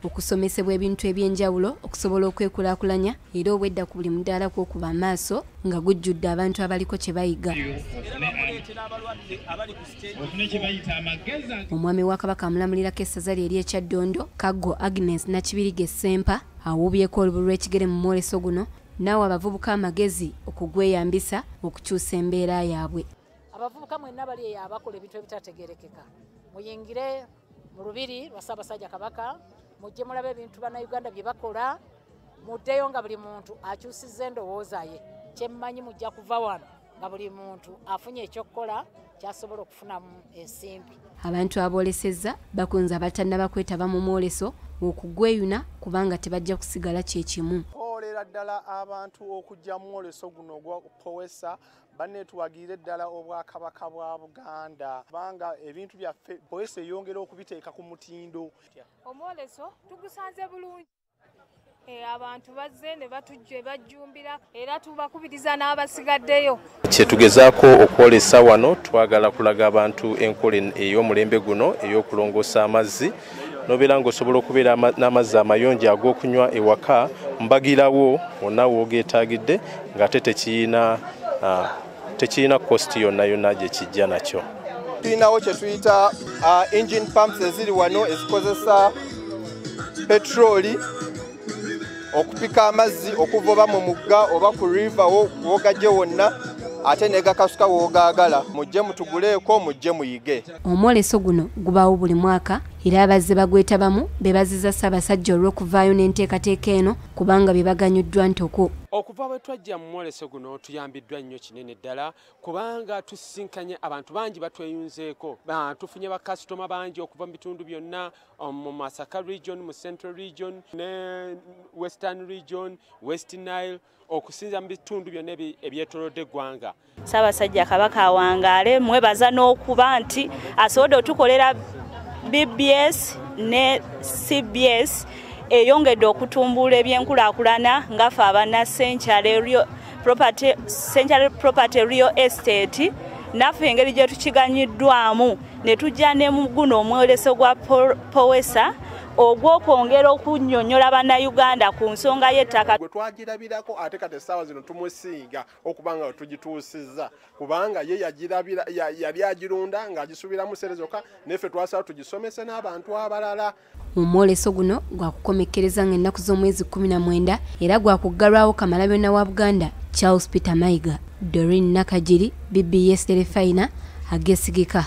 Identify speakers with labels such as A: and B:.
A: okusomesebwa ebintu ebyenjawulo okusobola okwekulaakulanya era obwedda ku buli mudaala gw'okuba amaaso nga gujjudde abantu abaliko kye bayiga. Omwami wa Kabaka amulamulirako Ssaza lye eri Kyaddondo, Kaggo, Agnes, Nakibirige, Ssempa awuubyeko olubu lw'ekigere mu Mwoleso guno naawe abavubuka amagezi okugweyambisa okukyusa embeera yaabwe.
B: Abavubuka mwenna bali eyo abakola ebintu ebitategeerekeka muyingire mu Lubiri lwa Ssaabasajj Kabaka mujje mulabe ebintu bannayuganda bye bakola muddeyo nga buli muntu akyusizza endowooza ye kyemmanyi mujja kuva wano nga buli muntu afunye ekyokukola kyasobola okufunamu ensimbi.
A: Abantu aboolesezza bakunze abatannaba kwetaba mu Mwoleso okugweyuna kubanga tebajja kusigala kyekimu.
C: Olera ddala abantu okujja mu Mwoleso guno ogwa PEWOSA banetuwagire ddala obwakabaka bwa Buganda kubanga ebintu byaffe PEWOSA eyongera okubiteeka ku mutindo.
D: Omwoleso tugusanze bulungi. Abantu bazze ne batujje bajjumbira era tubakubiriza n'abasigaddeyo.
E: Kyetugezaako okwolesa wano twagala kulaga abantu enkola ey'omulembe guno ey'okulongoosa amazzi nobeera ng'osobola okubeera n'amazzi amayonjo ag'okunywa ewaka mbagirawo wonna woogeetaagidde ng'ate tekiyina kosti yonna yonna gye kijja nakyo.
C: Tulinawo kye tuyita engine pumps eziri wano ezikozesa petroli okupika amazzi okuva mu mugga oba ku river wogajje wonna ate ne gakasuka woogaagala mujje mutuguleeko mujje muyige.
A: Omwoleso guno gubaawo buli mwaka era abazze bagwetabamu bebaziza Ssaabasajj olw'okuvaayo n'enteekateeka eno kubanga bebaganyuddwa ntoko.
F: Okuva bwe twajja mu Mwoleso guno tuyambiddwa nnyo kinene ddala kubanga tusisinkanye abantu bangi batweyunzeeko. Tufunye bakasitoma bangi okuva mu bitundu byonna mu Masaka region, mu Central region ne Western region, West Nile okusinza mu bitundu byonna ebyetoolodde eggwanga.
G: Ssaabasajja Kabaka awangaale mwebaza n'okuba nti asobodde otukolera BBS ne CBS eyongedde okutumbula ebyenkulaakulana ngaffe abana Central Property Real Estate naffe engeri gye tukiganyiddwamu ne tujja ne mu guno Omwoleso gwa PEWOSA ogw'okwongera okunnyonnyola bannayuganda ku nsonga y'ettaka.
C: Gwe twagirabirako ate kati essaawa zino tumusiiga okuba nga tugituusizza kubanga ye yali agirunda ng'agisubiramu serezoka neffe twasaba tugisomese n'abantu abalala.
A: Omwoleso guno gwakukomekkereza ng'ennaku z'omwezi 19 era gwakuggalwawo Kamalabyonna wa Buganda Charles Peter Mayiga, Doreen Nakagiri, BBS Telefayina, Agesigika.